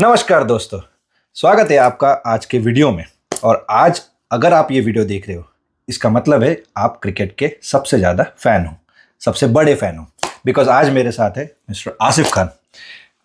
नमस्कार दोस्तों, स्वागत है आपका आज के वीडियो में। और आज अगर आप ये वीडियो देख रहे हो, इसका मतलब है आप क्रिकेट के सबसे ज़्यादा फ़ैन हो, सबसे बड़े फ़ैन हो। बिकॉज आज मेरे साथ है मिस्टर आसिफ खान।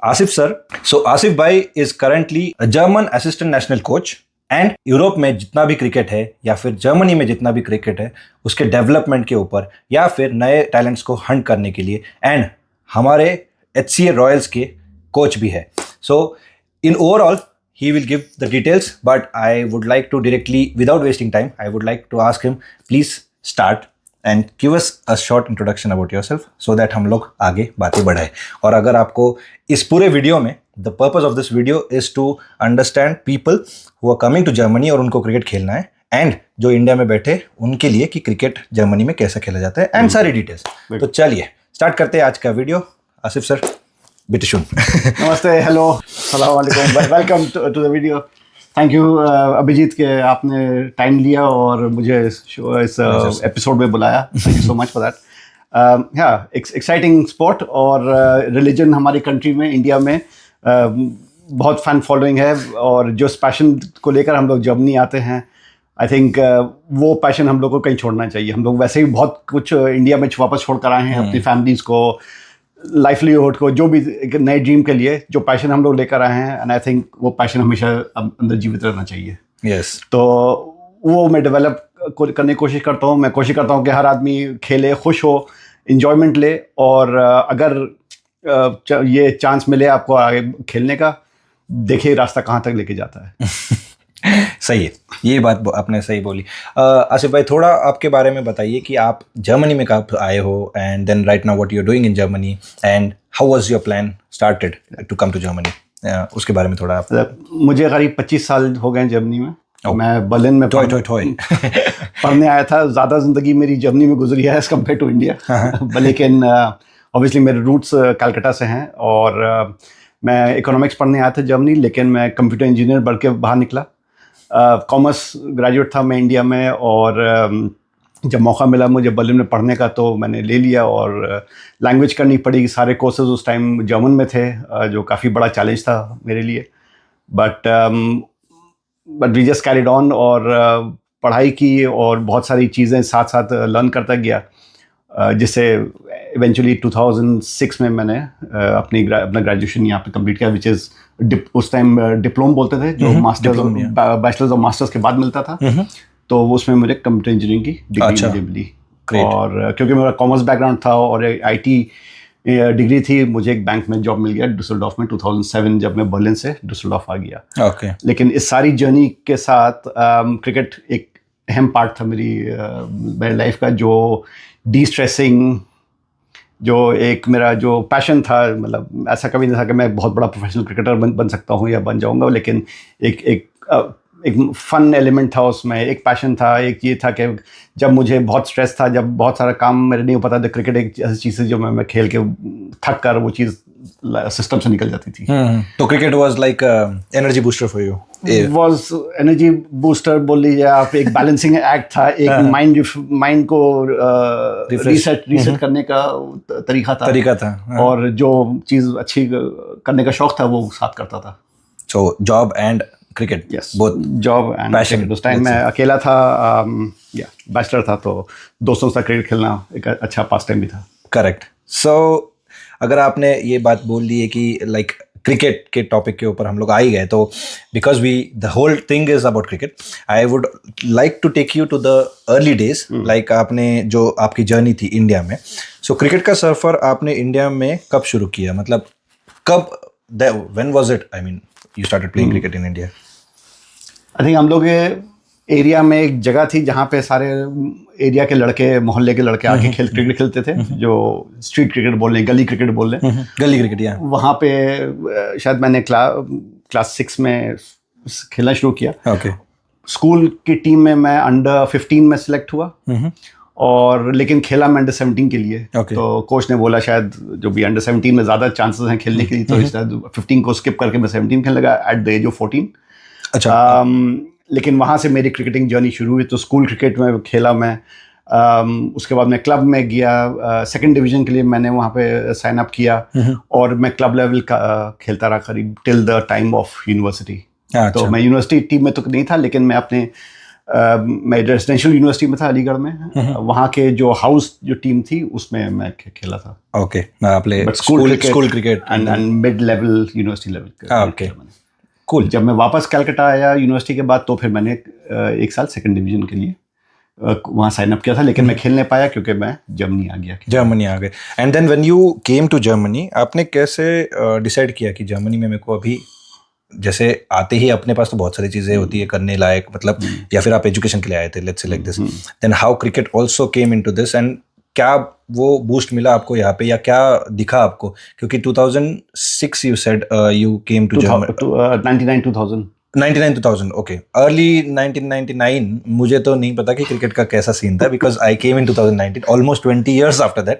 आसिफ सर, सो आसिफ भाई is currently German assistant national coach and Europe में जितना भी क्रिकेट है या फिर जर्मनी में जितना भी क्रिकेट है उसके डेवलपमेंट के ऊपर या फिर नए टैलेंट्स को हंट करने के लिए एंड हमारे HCA रॉयल्स के कोच भी है। सो in overall he will give the details, but I would like to directly, without wasting time, I would like to ask him, please start and give us a short introduction about yourself so that हम लोग आगे बातें बढ़ाएं। और अगर आपको इस पूरे वीडियो में the purpose of this video is to understand people who are coming to Germany और उनको क्रिकेट खेलना है एंड जो इंडिया में बैठे उनके लिए कि क्रिकेट जर्मनी में कैसे खेला जाता है एंड सारी डिटेल्स। तो चलिए स्टार्ट करते हैं आज का वीडियो। आसिफ सर, बिटशुन। नमस्ते, हेलो, अस्सलाम वालेकुम, welcome to the video. Thank you Abhijit के आपने टाइम लिया और मुझे इस एपिसोड में बुलाया। Thank you so much for that. Exciting sport और रिलीजन हमारी कंट्री में, इंडिया में बहुत फैन फॉलोइंग है और जो पैशन को लेकर हम लोग जर्मनी आते हैं, आई थिंक वो पैशन हम लोग को कहीं छोड़ना चाहिए। हम लोग वैसे ही बहुत कुछ इंडिया में वापस छोड़ कर आए हैं, अपनी फैमिलीज़ को, लाइवलीहुड को, जो भी एक नए ड्रीम के लिए जो पैशन हम लोग लेकर आए हैं, एंड आई थिंक वो पैशन हमेशा अंदर जीवित रहना चाहिए। यस, तो वो मैं डेवलप करने की कोशिश करता हूँ। मैं कोशिश करता हूँ कि हर आदमी खेले, खुश हो, इन्जॉयमेंट ले, और अगर ये चांस मिले आपको आगे खेलने का, देखिए रास्ता कहाँ तक लेके जाता है। सही है, ये बात आपने सही बोली। आसिफ भाई, थोड़ा आपके बारे में बताइए कि आप जर्मनी में कब आए हो and then right now what you are doing in Germany and how was your plan started to come to Germany, उसके बारे में थोड़ा आप। मुझे करीब 25 साल हो गए जर्मनी में। मैं बर्लिन में पढ़ने आया था। ज़्यादा ज़िंदगी मेरी जर्मनी में गुजरी है एज़ कम्पेयर टू इंडिया। लेकिन ऑब्वियसली मेरे रूट्स कलकत्ता से हैं और मैं इकोनॉमिक्स पढ़ने आया था जर्मनी, लेकिन मैं कंप्यूटर इंजीनियर बढ़ के बाहर निकला। कॉमर्स ग्रेजुएट था मैं इंडिया में, और जब मौका मिला मुझे बर्लिन में पढ़ने का तो मैंने ले लिया। और लैंग्वेज करनी पड़ी, सारे कोर्सेज उस टाइम जर्मन में थे, जो काफ़ी बड़ा चैलेंज था मेरे लिए। But we just carried on और पढ़ाई की और बहुत सारी चीज़ें साथ साथ लर्न करता गया, जिससे इवेंचुअली 2006 में मैंने अपना ग्रेजुएशन यहाँ पे कंप्लीट किया, विच इज़ उस टाइम डिप्लोम बोलते थे, जो मास्टर्स, बैचलर्स और मास्टर्स के बाद मिलता था। तो उसमें मुझे कंप्यूटर इंजीनियरिंग की डिग्री मिली। और क्योंकि मेरा कॉमर्स बैकग्राउंड था और IT डिग्री थी, मुझे एक बैंक में जॉब मिल गया डुसलडॉर्फ में 2007, जब मैं बर्लिन से डुसलडॉर्फ आ गया। लेकिन इस सारी जर्नी के साथ क्रिकेट एक अहम पार्ट था मेरी लाइफ का, जो डी स्ट्रेसिंग, जो एक मेरा जो पैशन था। मतलब ऐसा कभी नहीं था कि मैं बहुत बड़ा प्रोफेशनल क्रिकेटर बन सकता हूँ या बन जाऊँगा, लेकिन एक फन एलिमेंट था उसमें, एक पैशन था। एक ये था कि जब मुझे बहुत स्ट्रेस था, जब बहुत सारा काम मेरे नहीं हो पाता था, क्रिकेट एक ऐसी चीज़ है जो मैं खेल के थक कर वो चीज़ सिस्टम से निकल जाती थी। तो cricket was like energy booster for you. Was energy booster बोल लीजिए आप, एक बैलेंसिंग एक्ट था, एक माइंड को रीसेट करने का तरीका था। और जो चीज़ अच्छी करने का शौक था वो साथ करता था। So job and cricket, both job and passion. उस टाइम मैं अकेला था, बैचलर था, तो दोस्तों के साथ क्रिकेट खेलना एक अच्छा पास टाइम भी था। करेक्ट। सो अगर आपने ये बात बोल दी है कि लाइक क्रिकेट के टॉपिक के ऊपर हम लोग आ ही गए, तो because the whole thing is about cricket, I would like to take you to the early days. Like आपने जो आपकी जर्नी थी इंडिया में, सो क्रिकेट का सफ़र आपने इंडिया में कब शुरू किया? मतलब कब, when was it, I mean you started playing cricket in India? I think हम लोग एरिया में एक जगह थी जहाँ पे सारे एरिया के लड़के, मोहल्ले के लड़के आके क्रिकेट खेलते थे, जो स्ट्रीट क्रिकेट बोल रहे, गली क्रिकेट बोल रहे, गली क्रिकेट। या वहाँ पे शायद मैंने क्लास 6 में खेलना शुरू किया। स्कूल की टीम में मैं अंडर 15 में सिलेक्ट हुआ, और लेकिन खेला मैं अंडर 17 के लिए। तो कोच ने बोला शायद जो भी अंडर 17 में ज़्यादा चांसेस हैं खेलने के लिए, तो शायद 15 को स्किप करके मैं 17 खेलने लगा एट द एज ऑफ 14। अच्छा। लेकिन वहाँ से मेरी क्रिकेटिंग जर्नी शुरू हुई। तो स्कूल क्रिकेट में खेला मैं, उसके बाद मैं क्लब में गया, सेकंड डिवीजन के लिए मैंने वहाँ पे साइन अप किया और मैं क्लब लेवल का खेलता रहा करीब till the time of university. तो मैं यूनिवर्सिटी टीम में तो नहीं था, लेकिन मैं अपने मैं रेजिडेंशियल यूनिवर्सिटी में था अलीगढ़ में, वहाँ के जो हाउस जो टीम थी उसमें मैं खेला था। ओके, आपने school cricket and mid level university level. Okay, cool. जब मैं वापस कलकत्ता आया यूनिवर्सिटी के बाद, तो फिर मैंने 1 साल सेकंड डिवीजन के लिए वहाँ साइन अप किया था, लेकिन मैं खेल नहीं पाया क्योंकि मैं जर्मनी आ गया। जर्मनी आ गए। And then when you came to Germany, आपने कैसे डिसाइड किया कि जर्मनी में मेरे को अभी, जैसे आते ही अपने पास तो बहुत सारी चीज़ें होती है करने लायक, मतलब या फिर आप एजुकेशन के लिए आए थे, let's say like this, then how cricket also came into this, and क्या वो बूस्ट मिला आपको यहाँ पे, या क्या दिखा आपको? क्योंकि 2006 you said you came to Germany, 99-2000, okay, early 1999। मुझे तो नहीं पता कि क्रिकेट का कैसा सीन था, because I came in 2019, almost 20 years after that.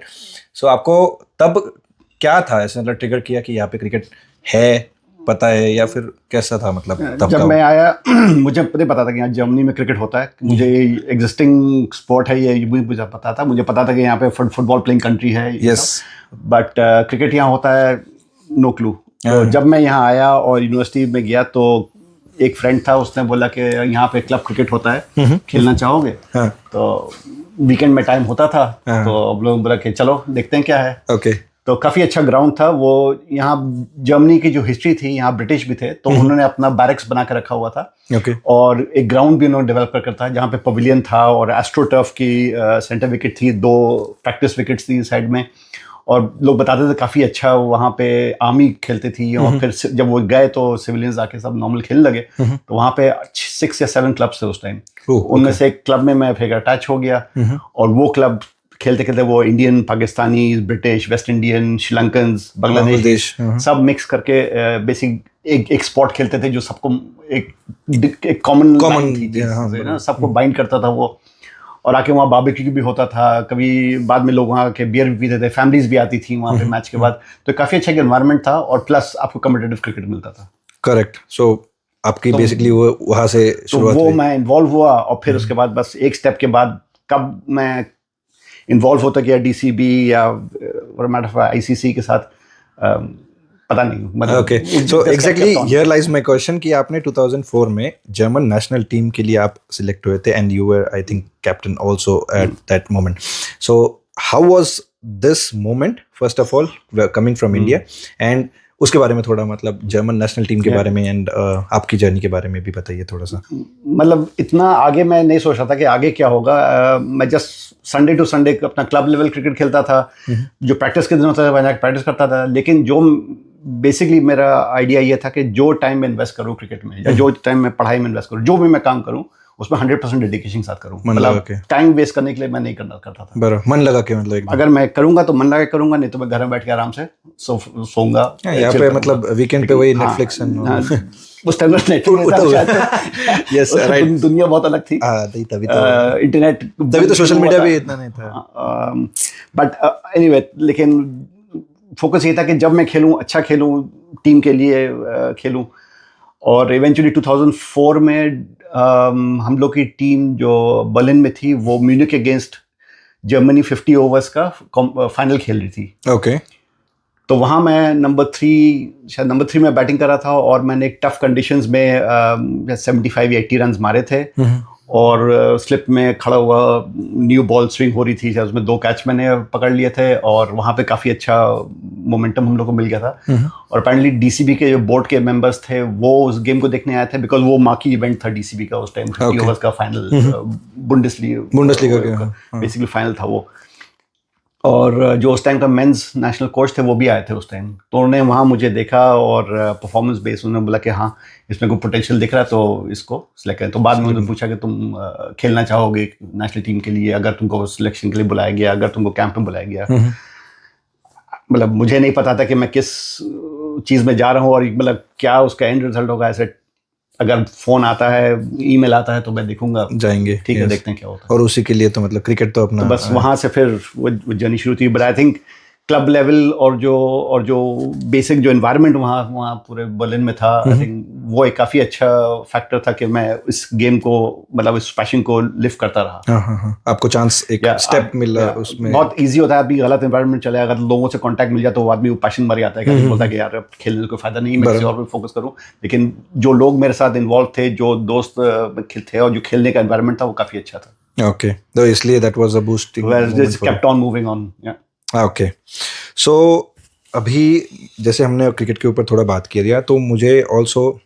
So आपको तब क्या था ऐसे, मतलब ट्रिगर किया कि यहाँ पे क्रिकेट है, पता है, या फिर कैसा था? मतलब तब जब मैं आया मुझे नहीं पता था कि यहाँ जर्मनी में क्रिकेट होता है। मुझे एग्जिस्टिंग स्पोर्ट है ये मुझे पता था। मुझे पता था कि यहाँ पे फुटबॉल प्लेइंग कंट्री है, यस, बट क्रिकेट यहाँ होता है नो क्लू। तो जब मैं यहाँ आया और यूनिवर्सिटी में गया, तो एक फ्रेंड था, उसने बोला कि यहाँ पे क्लब क्रिकेट होता है, खेलना चाहोगे? तो वीकेंड में टाइम होता था, तो अब लोग बोला कि चलो देखते हैं क्या है। ओके। तो काफ़ी अच्छा ग्राउंड था वो। यहाँ जर्मनी की जो हिस्ट्री थी, यहाँ ब्रिटिश भी थे, तो उन्होंने अपना बैरक्स बना कर रखा हुआ था। ओके। और एक ग्राउंड भी उन्होंने डेवलप कर था, जहाँ पे पवेलियन था और एस्ट्रोटर्फ की सेंटर विकेट थी, 2 प्रैक्टिस विकेट्स थी साइड में। और लोग बताते थे काफ़ी अच्छा वहाँ पे आर्मी खेलती थी, और फिर जब वो गए तो सिविलियंस आके सब नॉर्मल खेलने लगे। तो वहाँ पे 6 या 7 क्लब्स थे उस टाइम। उनमें से एक क्लब में मैं फिर अटैच हो गया, और वो क्लब खेलते खेलते वो Indian, Pakistani, British, West Indian, Sri Lankan, Bangladesh सब मिक्स करके बेसिक एक स्पोर्ट खेलते थे, जो सबको एक कॉमन थी, सबको बाइंड करता था वो। और आके वहाँ बारबेक्यू भी होता था, कभी बाद में लोग वहाँ के बियर भी पीते थे, फैमिलीज भी आती थी वहाँ पे मैच के बाद। तो काफ़ी अच्छा एनवायरनमेंट था, और प्लस आपको कम्पिटिटिव क्रिकेट मिलता था। करेक्ट। सो आपकी बेसिकली वो वहाँ से शुरुआत हुई। मैं इन्वॉल्व हुआ, और फिर उसके बाद बस एक स्टेप के बाद कब मैं इन्वॉल्व होता गया डीसीबी या आईसीसी के साथ, पता नहीं, मतलब। Okay, so exactly here lies my question कि आपने 2004 में जर्मन नेशनल टीम के लिए आप सिलेक्ट हुए थे, and you were I think captain also at that moment. So how was this moment first of all coming from India, and उसके बारे में थोड़ा, मतलब जर्मन नेशनल टीम के बारे में, एंड आपकी जर्नी के बारे में भी बताइए थोड़ा सा। मतलब इतना आगे मैं नहीं सोच रहा था कि आगे क्या होगा। मैं जस्ट संडे टू संडे अपना क्लब लेवल क्रिकेट खेलता था, जो प्रैक्टिस के दिन होता था वहाँ प्रैक्टिस करता था। लेकिन जो बेसिकली मेरा आइडिया ये था कि जो टाइम में इन्वेस्ट करूँ क्रिकेट में, या जो टाइम में पढ़ाई में इन्वेस्ट करूँ, जो भी मैं काम करूँ उसमें 100% डेडिकेशन साथ करूँ। मतलब टाइम वेस्ट करने के लिए मैं नहीं करता था। बराबर, मन लगा के, मतलब अगर मैं करूंगा तो मन लगा के करूंगा, नहीं तो मैं घर में बैठ के आराम से सोऊंगा। यहाँ पे मतलब वीकेंड पे वही नेटफ्लिक्स उस टाइम यस राइट, दुनिया बहुत अलग थी। तभी तो इंटरनेट, तभी तो सोशल मीडिया भी इतना नहीं था। बट एनीवे, लेकिन फोकस ये था कि जब मैं खेलूं, अच्छा खेलूं, टीम के लिए खेलूं। और इवेंचुअली 2004 में हम लोग की टीम जो बर्लिन में थी, वो म्यूनिख अगेंस्ट जर्मनी 50 ओवर्स का फाइनल खेल रही थी। ओके। तो वहाँ मैं नंबर 3 में बैटिंग कर रहा था, और मैंने एक टफ कंडीशंस में 75 या 80 रन मारे थे। और स्लिप में खड़ा हुआ, न्यू बॉल स्विंग हो रही थी, उसमें 2 कैच मैंने पकड़ लिए थे, और वहाँ पे काफ़ी अच्छा मोमेंटम हम लोग को मिल गया था। और अपेरेंटली डीसीबी के जो बोर्ड के मेंबर्स थे, वो उस गेम को देखने आए थे, बिकॉज वो मार्की इवेंट था डीसीबी का उस टाइम। 50 ओवर्स का फाइनल, बुंडेसलीगा का बेसिकली फाइनल था वो। और जो उस टाइम का मेंस नेशनल कोच थे, वो भी आए थे उस टाइम। तो उन्होंने वहाँ मुझे देखा, और परफॉर्मेंस बेस उन्होंने बोला कि हाँ, इसमें कोई पोटेंशियल दिख रहा है, तो इसको सिलेक्ट करें। तो बाद में उन्होंने पूछा कि तुम खेलना चाहोगे नेशनल टीम के लिए, अगर तुमको सिलेक्शन के लिए बुलाया गया, अगर तुमको कैंप में बुलाया गया। मतलब मुझे नहीं पता था कि मैं किस चीज़ में जा रहा हूँ, और मतलब क्या उसका एंड रिजल्ट होगा। ऐसे अगर फोन आता है, ईमेल आता है, तो मैं देखूंगा, जाएंगे, ठीक है, देखते हैं क्या होता है। और उसी के लिए तो मतलब क्रिकेट तो अपना, तो बस वहाँ से फिर वो जर्नी शुरू थी। But I think club level और जो बेसिक जो एनवायरनमेंट वहाँ पूरे बर्लिन में था, आई थिंक वो एक काफ़ी अच्छा फैक्टर था कि मैं इस गेम को मतलब इस पैशन को लिफ्ट करता रहा। हाँ, आपको चांस एक स्टेप मिला उसमें। बहुत इजी होता है, अभी गलत एनवायरनमेंट चले, अगर लोगों से कांटेक्ट मिल जाए तो वो आदमी पैशन मर जाता है, कि बोलता है कि यार अब खेलने को फायदा नहीं, मैं किसी और पे फोकस करूँ। लेकिन जो लोग मेरे साथ इन्वॉल्व थे, जो दोस्त थे और जो खेलने का एनवायरनमेंट था वो काफ़ी अच्छा था। ओके, तो इसलिए that was a boosting moment for kept on moving on. Okay, so अभी जैसे हमने क्रिकेट के ऊपर थोड़ा बात किया, तो मुझे ऑल्सो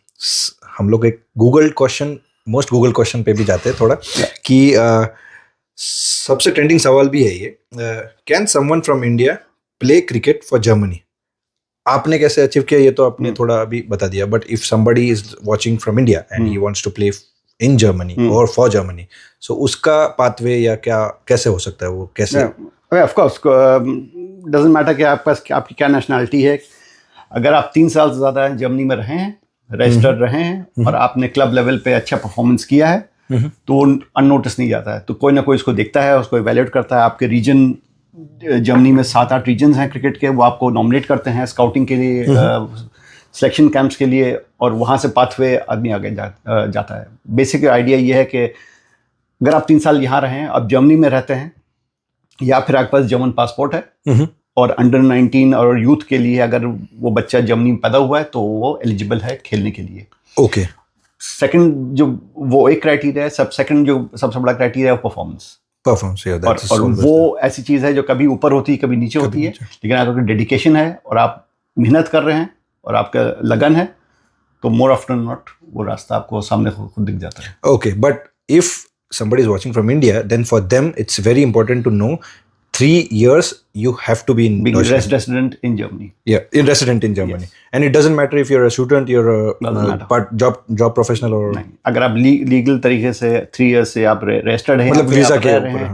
हम लोग एक मोस्ट गूगल क्वेश्चन पे भी जाते हैं थोड़ा कि सबसे ट्रेंडिंग सवाल भी है ये, can someone from India play cricket for Germany? आपने कैसे अचीव किया ये तो आपने थोड़ा अभी बता दिया, but if somebody is watching from India and he wants to play in Germany और फॉर जर्मनी, सो उसका पाथवे या क्या कैसे हो सकता है, वो कैसे? ऑफ कोर्स डजंट मैटर कि आपकी क्या नेशनैलिटी है। अगर आप 3 साल से ज़्यादा जर्मनी में रहे हैं, रजिस्टर्ड रहे हैं और आपने क्लब लेवल पे अच्छा परफॉर्मेंस किया है तो अननोटिस नहीं जाता है। तो कोई ना कोई इसको देखता है, उसको इवैल्यूएट करता है। आपके रीजन जर्मनी में 7-8 रीजन्स हैं क्रिकेट के, वो आपको नॉमिनेट करते हैं स्काउटिंग के लिए, सिलेक्शन कैंप्स के लिए, और वहाँ से पाथवे आदमी आगे जाता है। बेसिक आइडिया ये है कि अगर आप 3 साल यहाँ रहे हैं, आप जर्मनी में रहते हैं, या फिर आपके पास जर्मन पासपोर्ट है और अंडर 19 और यूथ के लिए अगर वो बच्चा जर्मनी में पैदा हुआ है तो वो एलिजिबल है खेलने के लिए। ओके, सेकंड जो वो एक क्राइटेरिया है, सेकंड जो सबसे बड़ा क्राइटेरिया है परफॉर्मेंस। और वो ऐसी चीज़ है जो कभी ऊपर होती है, कभी नीचे होती है, लेकिन अगर डेडिकेशन है और आप मेहनत कर रहे हैं और आपका लगन है तो मोर ऑफ्टन नॉट वो रास्ता आपको सामने खुद दिख जाता है। Okay, but if somebody is watching from India, then for them it's very important to know 3 years you have to be in being resident in Germany. Yeah, resident in Germany. Yes. And it doesn't matter if you're a student, you're a job professional or नहीं, अगर आप legal तरीके से 3 years से आप registered हैं, मतलब visa के ऊपर,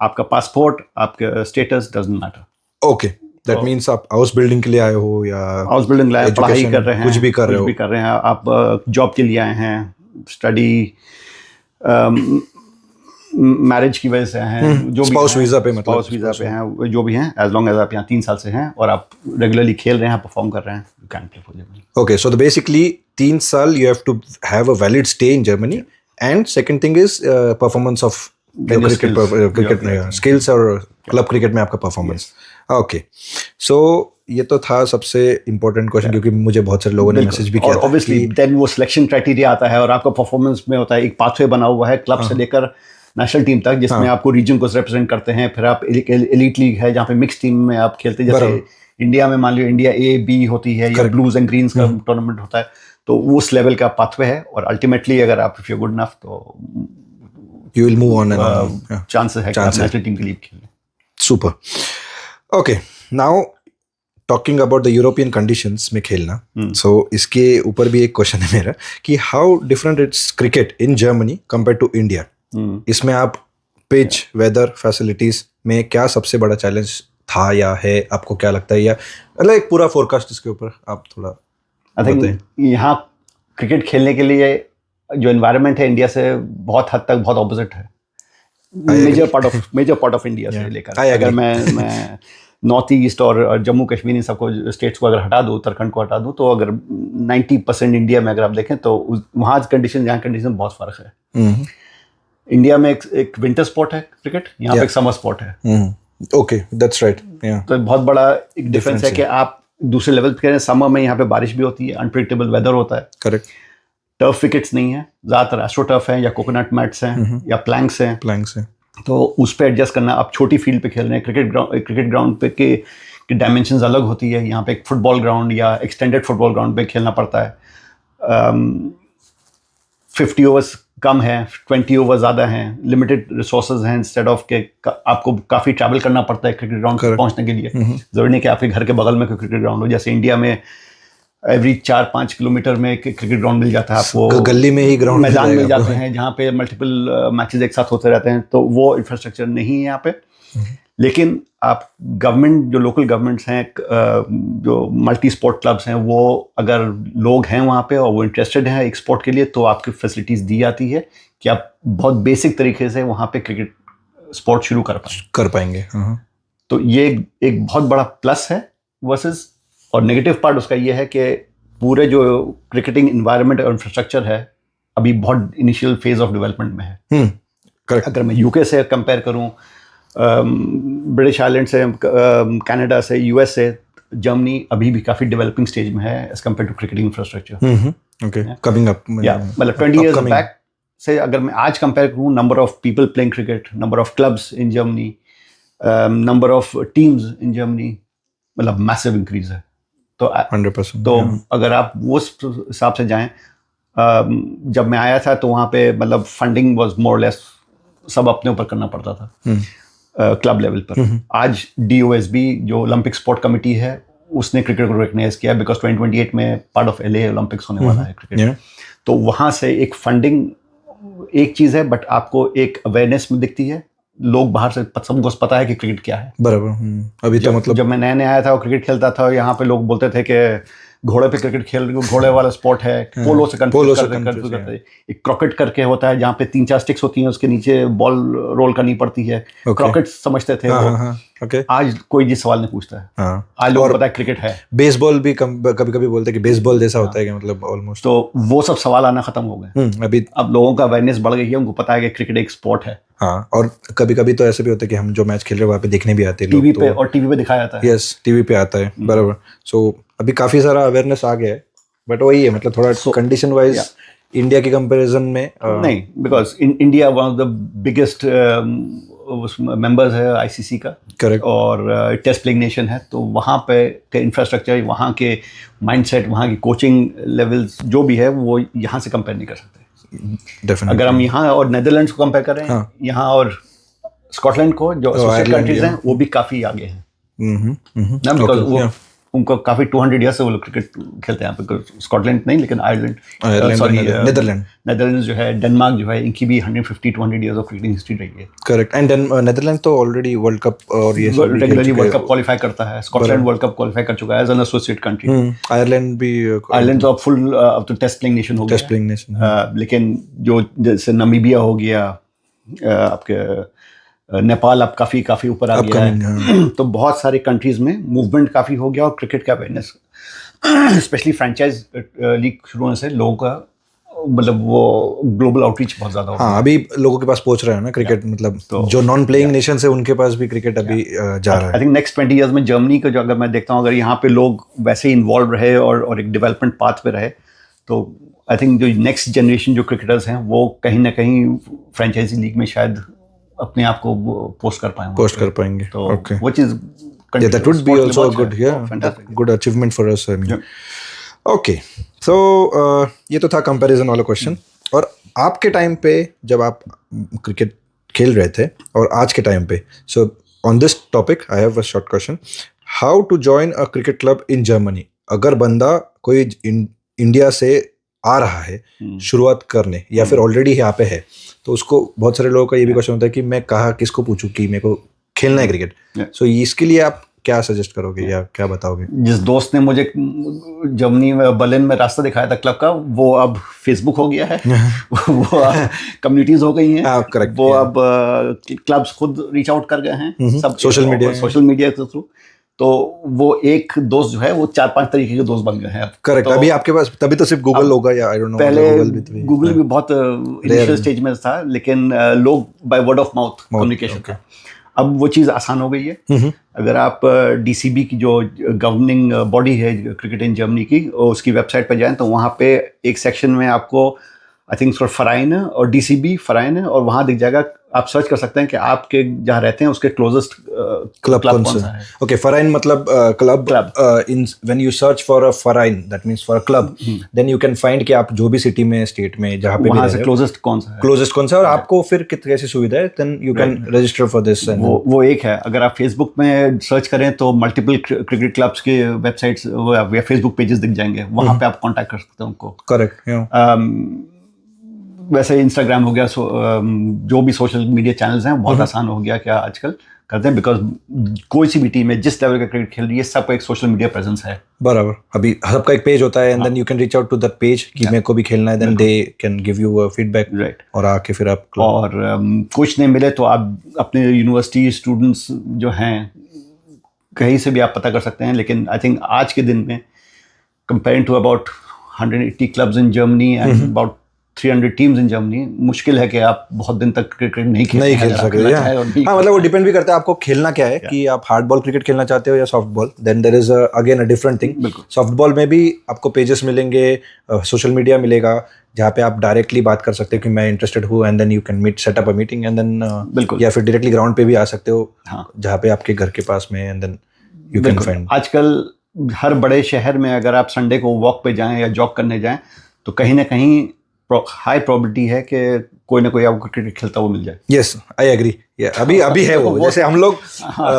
आपका पासपोर्ट, आपका status doesn't matter. Okay, that means आप हाउस बिल्डिंग के लिए आए हो या हाउस बिल्डिंग के लिए पढ़ाई कर रहे हैं, कुछ भी कर रहे हैं, आप जॉब के लिए आए हैं, स्टडी, मैरिज की वजह से हैं, जो भी स्पाउस वीजा पे, मतलब स्पाउस वीजा पे हैं, जो भी हैं, एज लॉन्ग एज आप यहाँ 3 साल से हैं और आप रेगुलरली खेल रहे हैं, परफॉर्म कर रहे हैं, you can play for Germany. Okay, so basically 3 साल you have to have a valid stay in Germany, and second thing is performance of cricket skills और क्लब क्रिकेट में आपका परफॉर्मेंस। ओके, सो ये तो था सबसे इम्पोर्टेंट क्वेश्चन, क्योंकि मुझे बहुत सारे लोगों ने मैसेज भी किया था। ऑब्वियसली देन वो सिलेक्शन क्राइटेरिया आता है और आपका परफॉर्मेंस में होता है, एक पाथवे बना हुआ है क्लब से लेकर नेशनल टीम तक, जिसमें आपको रीजन को रिप्रेजेंट करते हैं। फिर आप एलीट लीग है जहाँ पे मिक्स टीम में आप खेलते हैं, जैसे इंडिया में मान लो इंडिया A-B होती है या ब्लूज एंड ग्रीन्स का टूर्नामेंट होता है, तो उस लेवल का पाथवे है। और अल्टीमेटली अगर आप इफ यू गुड इनफ तो you will move on and chances है कि आप नेशनल टीम के लिए खेलें। Super. Okay, now talking about the European conditions में खेलना, so इसके ऊपर भी एक क्वेश्चन है मेरा कि how different it's cricket in Germany compared to India. इसमें आप पिच, वेदर, फैसिलिटीज में क्या सबसे बड़ा चैलेंज था या है, आपको क्या लगता है, या मतलब एक पूरा फोरकास्ट इसके ऊपर आप थोड़ा बताएं। यहाँ क्रिकेट खेलने के लिए जो एनवायरनमेंट है इंडिया से बहुत हद तक बहुत ऑपोजिट है, मेजर पार्ट ऑफ इंडिया से लेकर। अगर मैं नॉर्थ ईस्ट और जम्मू कश्मीर इन सबको स्टेट्स को अगर हटा दूँ, उत्तराखंड को हटा दूँ, तो अगर 90% इंडिया में अगर आप देखें तो वहाँ कंडीशन यहाँ कंडीशन बहुत फर्क है। इंडिया में एक विंटर स्पोर्ट है क्रिकेट, यहाँ पे एक समर स्पोर्ट है। Okay, that's right. तो बहुत बड़ा एक डिफरेंस है कि आप दूसरे लेवल पे, समर में यहाँ पे बारिश भी होती है, अनप्रेडिक्टेबल वेदर होता है। करेक्ट। टर्फ विकेट्स नहीं है, ज़्यादातर एस्ट्रो टर्फ है या कोकोनट मैट्स हैं या प्लैंक्स हैं। तो उस पर एडजस्ट करना, आप छोटी फील्ड पे खेल रहे हैं, क्रिकेट ग्राउंड पे के डायमेंशंस अलग होती है। यहाँ पे एक फुटबॉल ग्राउंड या एक्सटेंडेड फुटबॉल ग्राउंड पे खेलना पड़ता है। 50 ओवर्स कम है, 20 ओवर ज़्यादा हैं, लिमिटेड रिसोर्सेज हैं, इंस्टेड ऑफ के आपको काफ़ी ट्रैवल करना पड़ता है क्रिकेट ग्राउंड तक पहुँचने के लिए। ज़रूरी नहीं कि आपके घर के बगल में कोई क्रिकेट ग्राउंड हो, जैसे इंडिया में एवरी 4-5 किलोमीटर में एक क्रिकेट ग्राउंड मिल जाता है आपको, गली में ही ग्राउंड मैदान मिल जाते हैं जहाँ पे मल्टीपल मैचेस एक साथ होते रहते हैं। तो वो इंफ्रास्ट्रक्चर नहीं है यहाँ पे। लेकिन आप गवर्नमेंट, जो लोकल गवर्नमेंट्स हैं, जो मल्टी स्पोर्ट क्लब्स हैं, वो अगर लोग हैं वहाँ पे और वो इंटरेस्टेड हैं एक स्पोर्ट के लिए, तो आपकी फैसिलिटीज़ दी जाती है कि आप बहुत बेसिक तरीके से वहाँ पे क्रिकेट स्पोर्ट शुरू कर पाएंगे। तो ये एक बहुत बड़ा प्लस है वर्सेस। और नेगेटिव पार्ट उसका ये है कि पूरे जो क्रिकेटिंग इन्वायरमेंट और इंफ्रास्ट्रक्चर है अभी बहुत इनिशियल फेज ऑफ डेवलपमेंट में है। करेक्ट। अगर मैं यूके से कंपेयर करूं, ब्रिटिश आइलैंड से, कनाडा से, यूएस से, जर्मनी अभी भी काफ़ी डेवलपिंग स्टेज में है as compared to cricketing infrastructure. Okay, coming up, या मतलब 20 इयर्स बैक से अगर मैं आज कंपेयर करूं, number of people playing cricket, number of clubs in Germany, number of teams in Germany, मतलब मैसिव इंक्रीज है। तो 100%। तो अगर आप वो हिसाब से जाएं, जब मैं आया था तो वहाँ पे मतलब फंडिंग वाज मोर लेस सब अपने ऊपर करना पड़ता था क्लब लेवल पर। आज DOSB जो ओलंपिक स्पोर्ट कमेटी है उसने क्रिकेट को रिकग्नाइज किया बिकॉज 2028 में पार्ट ऑफ LA ओलंपिक्स होने वाला है क्रिकेट। तो वहाँ से एक फंडिंग एक चीज़ है, बट आपको एक अवेयरनेस में दिखती है। लोग बाहर से सबको पता है कि क्रिकेट क्या है। बराबर। अभी तो मतलब जब मैं नया आया था और क्रिकेट खेलता था, यहाँ पे लोग बोलते थे कि घोड़े पे क्रिकेट खेल रहे हो, घोड़े वाला स्पोर्ट है। पोलो से कंफ्यूज करते। एक क्रॉकेट करके होता है जहाँ पे 3-4 स्टिक्स होती हैं, उसके नीचे बॉल रोल करनी पड़ती है। क्रॉकेट समझते थे वो। आज कोई जी सवाल नहीं पूछता है। आज लोग पता है क्रिकेट है। बेसबॉल भी कभी कभी बोलते हैं कि बेसबॉल जैसा होता है, कि मतलब ऑलमोस्ट। तो वो सब सवाल आना खत्म हो गए। अभी अब लोगों का अवेयरनेस बढ़ गई है, उनको पता है कि क्रिकेट एक स्पोर्ट है। हाँ, और कभी कभी तो ऐसे भी होता है कि हम जो मैच खेल रहे हैं वहाँ पे देखने भी आते हैं टीवी पे, और टीवी पे दिखाया जाता है। यस, टीवी पे आता है। बराबर। सो अभी काफी सारा अवेयरनेस आ गया है, बट वही है मतलब थोड़ा कंडीशन वाइज इंडिया के कंपैरिजन में नहीं, because India one of the biggest members है ICC का। करेक्ट। और टेस्ट प्लेइंग नेशन है, तो वहाँ पे के इंफ्रास्ट्रक्चर, वहाँ के माइंडसेट, वहाँ की कोचिंग लेवल्स जो भी है वो यहाँ से कंपेयर नहीं कर सकते। डेफिनेटली। अगर हम यहाँ और नेदरलैंड्स को कंपेयर करें, यहाँ और स्कॉटलैंड को, जो एसोसिएट कंट्रीज हैं, वो भी काफ़ी आगे हैं ना, बिकॉज वो उनको काफी 200 ईयर्स से वो लोग क्रिकेट खेलते हैं। स्कॉटलैंड नहीं, लेकिन आयरलैंड, सॉरी नेदरलैंड जो है, डेनमार्क जो है, इनकी भी 150-200 ईयर्स ऑफ क्रिकेटिंग हिस्ट्री रही है। करेक्ट। एंड नेदरलैंड तो ऑलरेडी वर्ल्ड कप और ये सब रेगुलरली वर्ल्ड कप क्वालिफाई करता है। स्कॉटलैंड वर्ल्ड कप क्वालिफाई कर चुका है as an associate country. Ireland तो अब फुल अब तो टेस्ट प्लेइंग नेशन हो गया। Test playing nation. लेकिन जो जैसे नामीबिया हो गया, आपके नेपाल अब काफ़ी ऊपर आ गया है। तो बहुत सारे कंट्रीज में मूवमेंट काफ़ी हो गया, और क्रिकेट का अवेयरनेस, स्पेशली फ्रेंचाइज लीग शुरू होने से लोगों का मतलब वो ग्लोबल आउटरीच बहुत ज़्यादा हो गया। हाँ, अभी लोगों के पास पहुंच रहा है ना क्रिकेट, मतलब तो जो नॉन प्लेइंग नेशन है उनके पास भी क्रिकेट अभी जा रहा है। आई थिंक नेक्स्ट 20 ईयर्स में जर्मनी का जो अगर मैं देखता हूँ, अगर यहाँ पे लोग वैसे ही इन्वॉल्व रहे और एक डेवलपमेंट पाथ पे रहे, तो आई थिंक जो नेक्स्ट जनरेशन जो क्रिकेटर्स हैं वो कहीं ना कहीं फ्रेंचाइजी लीग में शायद अपने आप को पोस्ट कर पाएंगे। तो वो चीज that would be also a good achievement for us, I mean. Okay, so ये तो था कंपैरिजन वाला क्वेश्चन। और आपके टाइम पे जब आप क्रिकेट खेल रहे थे और आज के टाइम पे, so on this topic I have a short question, how to join a cricket club in Germany. अगर बंदा कोई इंडिया से आ रहा है शुरुआत करने, या फिर ऑलरेडी यहाँ पे है, तो उसको बहुत सारे लोगों का ये भी क्वेश्चन होता है कि मैं कहाँ किसको पूछूं कि मेरे को खेलना है क्रिकेट। सो इसके लिए आप क्या सजेस्ट करोगे या क्या बताओगे? जिस दोस्त ने मुझे जर्मनी में बर्लिन में रास्ता दिखाया था क्लब का, वो अब फेसबुक हो गया है। वो कम्युनिटीज हो गई हैं। करेक्ट। वो अब क्लब्स खुद रीच आउट कर गए हैं, सब सोशल मीडिया के थ्रू। तो वो एक दोस्त जो है वो 4-5 तरीके के दोस्त बन गए हैं। करेक्ट। तो अभी आपके पास तभी तो सिर्फ गूगल होगा, या आई डोंट नो, पहले गूगल भी बहुत इनिशियल स्टेज में था, लेकिन लोग by word of mouth communication था। अब वो चीज़ आसान हो गई है। अगर आप DCB की जो गवर्निंग बॉडी है क्रिकेट इन जर्मनी की, उसकी वेबसाइट पर जाएं तो वहाँ पे एक सेक्शन में आपको आई थिंक फराइन और DCB फराइन है, और वहाँ दिख जाएगा, आप सर्च कर सकते हैं कि आपके जहाँ रहते हैं उसके क्लोजेस्ट क्लब कौन सा है। ओके, फराइन मतलब club. In when you search for a Verein, that means for a club, then you can find कि आप जो भी सिटी में, स्टेट में, जहाँ पे वहाँ से क्लोजेस्ट कौन सा है, और आपको फिर कैसी सुविधा है, then you can register for this. वो एक है। अगर आप फेसबुक में सर्च करें तो मल्टीपल क्रिकेट क्लब्स के वेबसाइट्स या फेसबुक पेजेस दिख जाएंगे, वहाँ पे आप कॉन्टैक्ट कर सकते हैं उनको। करेक्ट। वैसे इंस्टाग्राम हो गया, जो भी सोशल मीडिया चैनल्स हैं, बहुत आसान हो गया क्या आजकल करते हैं, बिकॉज कोई सी भी टीम है जिस लेवल का क्रिकेट खेल रही है, सबका एक सोशल मीडिया प्रेजेंस है। बराबर। अभी सबका एक पेज होता है, and then you can reach out to that page कि मेरे को भी खेलना है, then they can give you feedback, right, और आके फिर आप और कुछ नहीं मिले तो आप अपने यूनिवर्सिटी स्टूडेंट्स जो हैं कहीं से भी आप पता कर सकते हैं। लेकिन आई थिंक आज के दिन में comparing to about 180 clubs in Germany and about 300 teams in Germany, मुश्किल है कि आप बहुत दिन तक क्रिकेट नहीं खेल सकते। हाँ, मतलब वो डिपेंड भी करता है आपको खेलना क्या है, कि आप हार्ड बॉल क्रिकेट खेलना चाहते हो या soft ball, then there is again a different thing. Soft ball में भी आपको पेजेस मिलेंगे, सोशल मीडिया मिलेगा, जहाँ पे आप डायरेक्टली बात कर सकते हो कि मैं इंटरेस्टेड हूँ, and then you can meet set up a meeting and then, या फिर डायरेक्टली ग्राउंड पे भी आ सकते हो, जहाँ पे आपके घर के पास में, and then you can find. आजकल हर बड़े शहर में अगर आप संडे को वॉक पे जाएं या जॉग करने जाएं तो कहीं ना कहीं हाई प्रोबेबिलिटी है कि कोई ना कोई आपको क्रिकेट खेलता हुआ मिल जाए। Yes, I agree. अभी है वो, जैसे हम लोग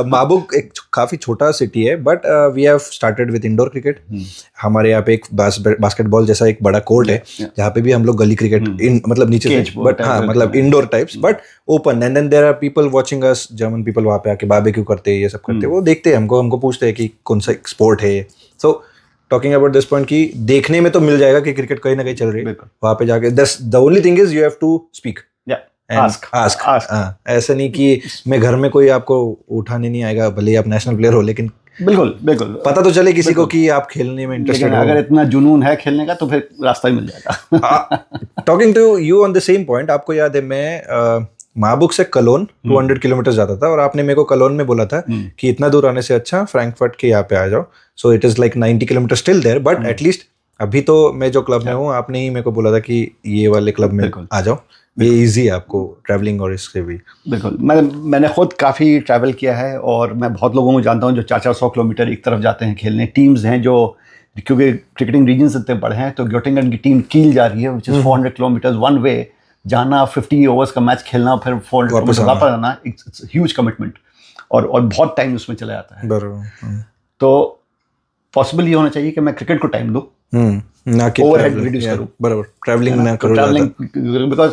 माबुक एक काफी छोटा सिटी है, but we have started with indoor cricket. हमारे यहाँ पे एक बास्केटबॉल जैसा एक बड़ा कोर्ट है, जहाँ पे भी हम लोग गली क्रिकेट मतलब नीचे से, बट हाँ मतलब indoor types but open, and then there are people watching us, German people वहाँ पे आके बारबेक्यू करते हैं, ये सब करते हैं, वो देखते हैं हमको पूछते हैं कि कौन सा स्पोर्ट है। So talking about this point, कि देखने में तो मिल जाएगा कि क्रिकेट कहीं ना कहीं चल रही है, वहाँ पे जाके the only thing is you have to speak, ask. ऐसा नहीं कि मैं घर में कोई आपको उठाने नहीं आएगा, भले ही आप नेशनल प्लेयर हो, लेकिन बिल्कुल पता तो चले किसी को कि आप खेलने में इंटरेस्टेड हो। अगर इतना जुनून है खेलने का तो फिर रास्ता ही मिल जाएगा। Talking to you on the same point, आपको याद है मैं माबुक से कलोन 200 किलोमीटर जाता था, और आपने मेरे को कलोन में बोला था कि इतना दूर आने से अच्छा फ्रैंकफर्ट के यहाँ पे आ जाओ। So it is like 90 kilometre still there, but at least अभी तो मैं जो क्लब में हूँ, आपने ही मेरे को बोला था कि ये वाले क्लब में आ जाओ, ये इजी है आपको ट्रैवलिंग और इससे भी। बिल्कुल, मैंने खुद काफ़ी ट्रैवल किया है और मैं बहुत लोगों को जानता हूँ जो 400 किलोमीटर एक तरफ जाते हैं खेलने। टीम्स हैं जो, क्योंकि क्रिकेटिंग रीजन्स इतने बड़े हैं, तो ग्योटिंगन की टीम कील जा रही है, which is 400 kilometre one way, जाना 50 ओवर्स का मैच खेलना, फिर 400 किलोमीटर वापस आना, इट्स ह्यूज कमिटमेंट, और बहुत टाइम उसमें चला जाता है। तो पॉसिबल ये होना चाहिए कि मैं क्रिकेट को टाइम दूं, ना कि ओवरहेड रिड्यूस करूं, बराबर, ट्रैवलिंग ना करूं, ट्रैवलिंग बिकॉज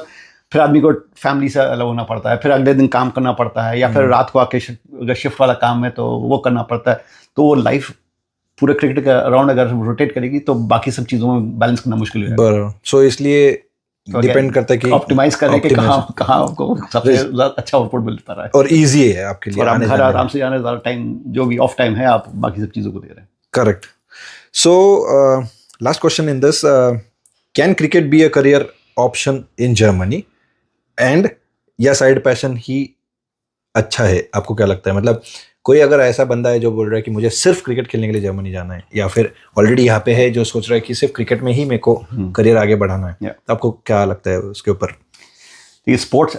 फिर आदमी को फैमिली से अलग होना पड़ता है, फिर अगले दिन काम करना पड़ता है, या फिर रात को आके अगर शिफ्ट वाला काम है तो वो करना पड़ता है, तो वो लाइफ पूरे क्रिकेट का अराउंड अगर रोटेट करेगी तो बाकी सब चीज़ों में बैलेंस करना मुश्किल है। बराबर, सो इसलिए डिपेंड करता है कि ऑप्टिमाइज करें कि कहाँ आपको सबसे अच्छा आउटपुट मिल पा रहा है, और इजी है आपके लिए, और आप घर आराम से जाने, ज़्यादा टाइम जो भी ऑफ टाइम है आप बाकी सब चीज़ों को दे रहे हैं। Correct. So last question in this, can cricket be a career option in Germany, and या साइड पैशन ही अच्छा है? आपको क्या लगता है? मतलब कोई अगर ऐसा बंदा है जो बोल रहा है कि मुझे सिर्फ क्रिकेट खेलने के लिए जर्मनी जाना है, या फिर ऑलरेडी यहाँ पे है जो सोच रहा है कि सिर्फ क्रिकेट में ही मेरे को करियर आगे बढ़ाना है, तो आपको क्या लगता है उसके ऊपर? ये स्पोर्ट्स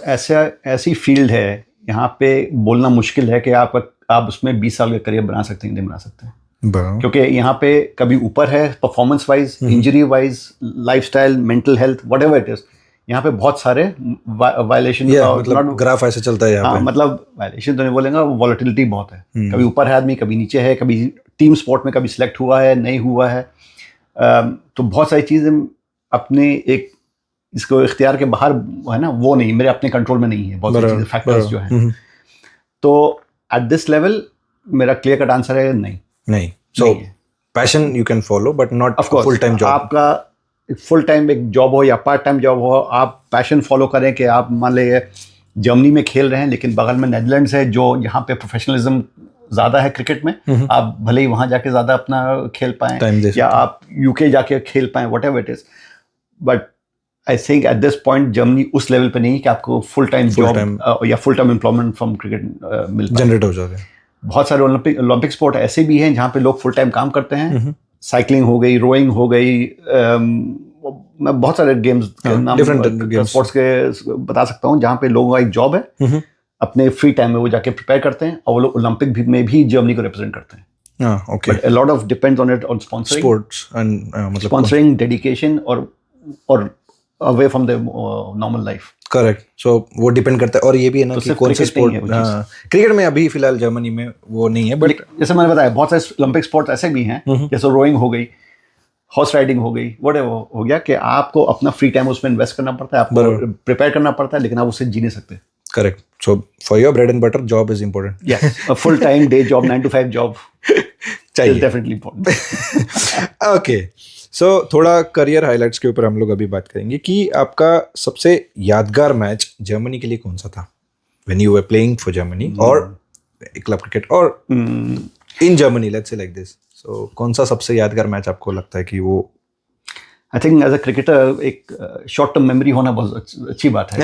ऐसी फील्ड है, यहाँ पे बोलना मुश्किल है कि आप उसमें 20 साल का करियर बना सकते हैं, नहीं बना सकते हैं, क्योंकि यहाँ पे कभी ऊपर है performance wise, injury wise, lifestyle, mental health, whatever it is, यहाँ पे बहुत सारे वायलेशन, मतलब ग्राफ ऐसे चलता है यहाँ पे, मतलब वायलेशन तो नहीं बोलेंगे, वॉलेटिलिटी बहुत है, कभी ऊपर है आदमी, कभी नीचे है, कभी टीम स्पोर्ट में कभी सिलेक्ट हुआ है, नहीं हुआ है, तो बहुत सारी चीज़ें अपने एक इसको इख्तियार के बाहर है ना, वो नहीं मेरे अपने कंट्रोल में नहीं है, बहुत सारी चीज़ें फैक्टर्स जो हैं। तो एट दिस लेवल मेरा क्लियर कट आंसर है नहीं। सो passion you can follow but not full time job. आपका फुल टाइम एक जॉब हो या पार्ट टाइम जॉब हो, आप पैशन फॉलो करें कि आप मान लीजिए जर्मनी में खेल रहे हैं लेकिन बगल में नेदरलैंड्स है जो यहाँ पे प्रोफेशनलिज्म ज़्यादा है क्रिकेट में, आप भले ही वहाँ जाके ज़्यादा अपना खेल पाएं, या आप यूके जाके खेल पाएं, whatever it is, but I think at this point Germany उस लेवल पे नहीं कि आपको फुल टाइम जॉब या full time employment from cricket मिल पाए, जनरेट हो जाए। बहुत सारे ओलंपिक स्पोर्ट ऐसे भी हैं जहाँ पे लोग फुल टाइम काम करते हैं, साइकिलिंग हो गई, रोइंग हो गई, मैं बहुत सारे गेम्स के नाम स्पोर्ट्स के बता सकता हूँ जहाँ पे लोगों का एक जॉब है, अपने फ्री टाइम में वो जाके प्रिपेयर करते हैं और वो लोग ओलंपिक में भी जर्मनी को रिप्रेजेंट करते हैं। Okay, a lot of depends on it, on sponsoring, sports and मतलब sponsoring, dedication और away from the normal life। Correct, so वो डिपेंड करता है, और ये भी है ना कि कौन सा स्पोर्ट। क्रिकेट में अभी फिलहाल जर्मनी में वो नहीं है, बट जैसे मैंने बताया बहुत सारे ओलंपिक स्पोर्ट्स ऐसे भी हैं, जैसे रोइंग हो गई, हॉर्स राइडिंग हो गई, व्हाटएवर हो गया, कि आपको अपना फ्री टाइम उसमें इन्वेस्ट करना पड़ता है, आपको प्रिपेयर करना पड़ता है, लेकिन आप उससे जी नहीं सकते। Correct, so for your bread and butter job is important. Yes, a full time day job 9 to 5 job चाहिए, डेफिनेटली इम्पोर्टेंट। ओके, सो थोड़ा करियर हाइलाइट्स के ऊपर हम लोग अभी बात करेंगे कि आपका सबसे यादगार मैच जर्मनी के लिए कौन सा था, when you were playing for Germany और क्लब क्रिकेट और in Germany, let's say like this. So कौन सा सबसे यादगार मैच आपको लगता है कि वो? I think as a cricketer एक शॉर्ट टर्म मेमोरी होना बहुत अच्छी बात है।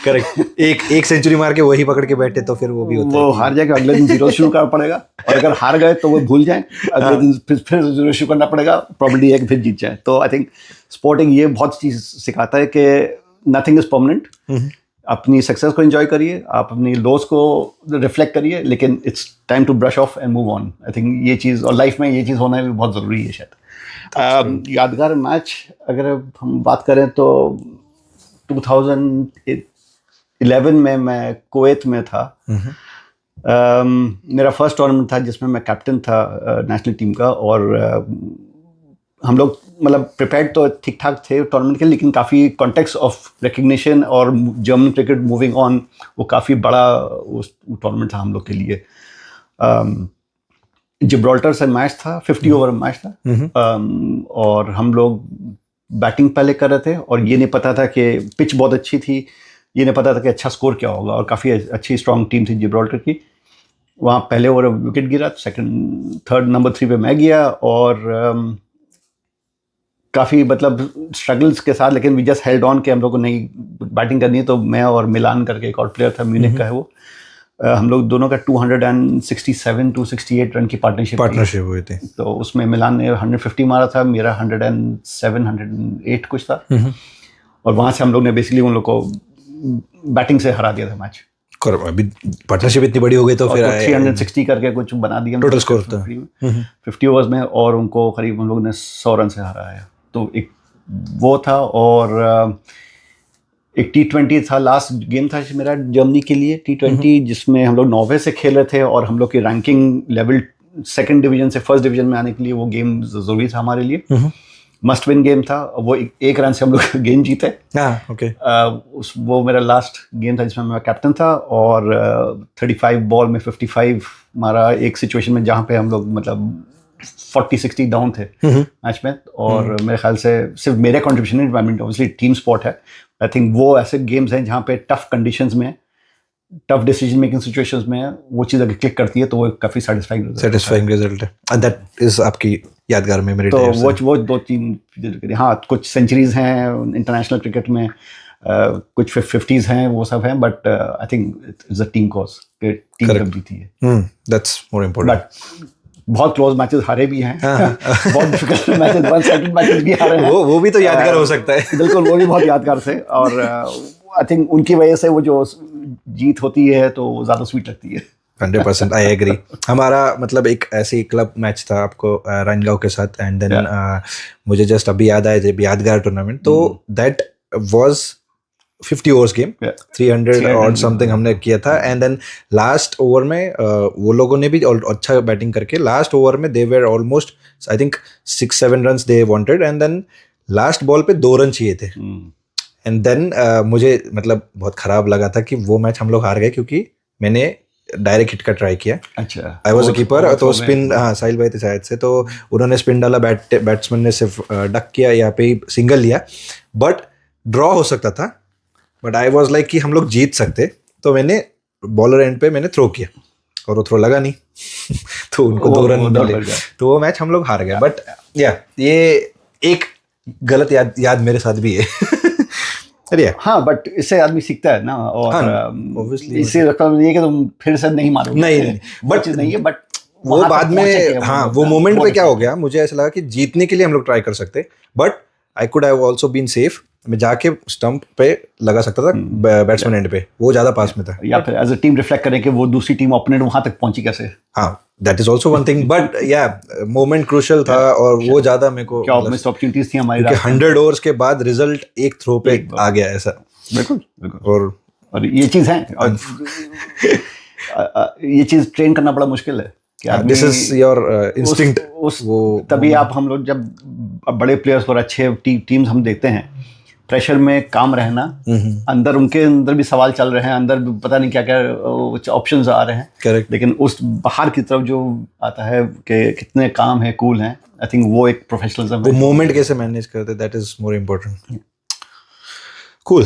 करेक्ट। एक सेंचुरी मार के वही पकड़ के बैठे तो फिर वो भी होता है वो कि हार जाएगा, अगले दिन जीरो शुरू करना पड़ेगा, और अगर हार गए तो वो भूल जाएं, अगले दिन फिर जीरो शुरू करना पड़ेगा, प्रॉब्लली है कि फिर जीत जाए। तो आई थिंक स्पोर्टिंग ये बहुत चीज सिखाता है कि नथिंग इज परमानेंट। अपनी सक्सेस को एंजॉय करिए, आप अपनी लॉस को रिफ्लेक्ट करिए, लेकिन it's time to brush off and move on. I think ये चीज़, और लाइफ में ये चीज़ होना भी बहुत ज़रूरी है शायद। यादगार मैच अगर हम बात करें तो 2011 में मैं कुवैत में था। मेरा फर्स्ट टूर्नामेंट था जिसमें मैं कैप्टन था नेशनल टीम का, और हम लोग मतलब प्रिपेयर्ड तो ठीक ठाक थे टूर्नामेंट के लिए, लेकिन काफ़ी कॉन्टेक्स्ट ऑफ रिकग्निशन और जर्मन क्रिकेट मूविंग ऑन, वो काफ़ी बड़ा उस टूर्नामेंट था हम लोग के लिए। जिब्राल्टर से मैच था, 50 ओवर मैच था, और हम लोग बैटिंग पहले कर रहे थे, और ये नहीं पता था कि पिच बहुत अच्छी थी, ये नहीं पता था कि अच्छा स्कोर क्या होगा, और काफ़ी अच्छी स्ट्रॉन्ग टीम थी जिब्राल्टर की। वहाँ पहले ओवर विकेट गिरा, सेकंड थर्ड नंबर 3 पे मैं गया, और काफ़ी मतलब स्ट्रगल्स के साथ, लेकिन वी जस्ट हेल्ड ऑन कि हम लोग को नहीं बैटिंग करनी है। तो मैं और मिलान करके एक और प्लेयर था, म्यूनिख का है वो, हम लोग दोनों का 267 268 रन की पार्टनरशिप हुई थी। तो उसमें मिलान ने 150 मारा था, मेरा 107 108 कुछ था, और वहाँ से हम लोग ने बेसिकली उन लोग को बैटिंग से हरा दिया था मैच। अभी पार्टनरशिप इतनी बड़ी हो गई तो फिर 360 करके कुछ बना दिया टोटल स्कोर था 50 ओवर्स में, और उनको करीब हम लोग ने 100 रन से हराया। तो एक वो था, और एक T20 था, लास्ट गेम था मेरा जर्मनी के लिए T20, जिसमें हम लोग नॉर्वे से खेल रहे थे, और हम लोग की रैंकिंग लेवल सेकंड डिवीजन से फर्स्ट डिवीजन में आने के लिए वो गेम जरूरी था हमारे लिए। मस्ट विन गेम था, वो एक रन से हम लोग गेम जीते। ओके। वो मेरा लास्ट गेम था जिसमें मैं कैप्टन था, और 35 बॉल में 55 मारा, एक सिचुएशन में जहाँ पे हम लोग मतलब 40-60 डाउन थे मैच में। और मेरे ख्याल से सिर्फ मेरे कंट्रीब्यूशन नहीं, बैडमिंटन ऑब्वियसली टीम स्पोर्ट है, आई थिंक वो ऐसे गेम्स हैं जहाँ पे टफ कंडीशंस में, टफ डिसीजन मेकिंग सिचुएशंस में वो चीज़ अगर क्लिक करती है तो वो काफ़ी सेटिस्फाइंग रिजल्ट है, एंड दैट इज आपकी यादगार मेमोरी। तो वो 2-3, हाँ कुछ सेंचुरीज हैं इंटरनेशनल क्रिकेट में, कुछ 50s हैं, वो सब हैं, but I think it's a team cause, team कब जीती है, दैट्स मोर इम्पोर्टेंट। बट बहुत क्लोज मैचेस हारे भी हैं, बहुत difficult matches, one sided matches भी हारे हैं, वो भी तो यादगार हो सकता है। बिल्कुल, वो भी बहुत यादगार थे, और आई थिंक उनकी वजह से वो जो जीत होती है तो ज़्यादा स्वीट लगती है। 100% आई एग्री। हमारा मतलब एक ऐसे क्लब मैच था आपको राइनगांव के साथ, एंड देन मुझे जस्ट अभी याद आया जब यादगार टूर्नामेंट, तो दैट वाज 50 ओवर्स गेम, 300 और समथिंग हमने किया था, एंड देन लास्ट ओवर में वो लोगों ने भी अच्छा बैटिंग करके लास्ट ओवर में they were almost I think 6-7 runs they wanted, and then last ball पे 2 रन चाहिए थे, एंड देन मुझे मतलब बहुत खराब लगा था कि वो मैच हम लोग हार गए, क्योंकि मैंने डायरेक्ट हिट का ट्राई किया। अच्छा, आई वाज अ कीपर, तो स्पिन, हाँ साहिल भाई थे शायद से, तो उन्होंने स्पिन डाला, बैट्समैन ने सिर्फ डक किया, यहाँ पे सिंगल लिया, बट ड्रॉ हो सकता था, बट आई वाज लाइक कि हम लोग जीत सकते, तो मैंने बॉलर एंड पे मैंने थ्रो किया, और वो थ्रो लगा नहीं तो उनको 2 रन मिले, तो वो मैच हम लोग हार गए। बट या ये एक गलत याद मेरे साथ भी है। अरे हाँ, बट इससे आदमी सीखता है ना, और ऑब्वियसली इससे रकम नहीं है कि तुम फिर से नहीं मारोगे, नहीं, बट नहीं है, बट वो बाद में, हाँ वो मोमेंट पे क्या हो गया, मुझे ऐसा लगा कि जीतने के लिए हम लोग ट्राई कर सकते, but I could have also been safe, मैं जाके स्टंप पे लगा सकता था बैट्समैन एंड पे, वो ज्यादा पास में था, या फिर एज अ टीम रिफ्लेक्ट करें कि वो दूसरी टीम ओपोनेंट वहां तक पहुंची कैसे। हाँ, that is also one thing, but या मोमेंट क्रूशियल था, और वो ज्यादा मेरे को क्या मिस अपॉर्चुनिटीज थी हमारी, 100 ओवर्स के बाद रिजल्ट एक थ्रो पे आ गया ऐसा। बिल्कुल, और ये चीज है, और ये चीज ट्रेन करना बड़ा मुश्किल है। दिस इज योर इंस्टिंक्ट, तभी आप, हम लोग जब बड़े प्लेयर्स और अच्छे टीम्स हम देखते हैं, प्रेशर में काम रहना, अंदर उनके अंदर भी सवाल चल रहे हैं, अंदर भी पता नहीं क्या क्या ऑप्शंस आ रहे हैं, करेक्ट, लेकिन उस बाहर की तरफ जो आता है कि कितने काम है, कूल हैं, आई थिंक वो एक प्रोफेशनलिज्म, वो मोमेंट कैसे मैनेज करते, that is more important. Cool.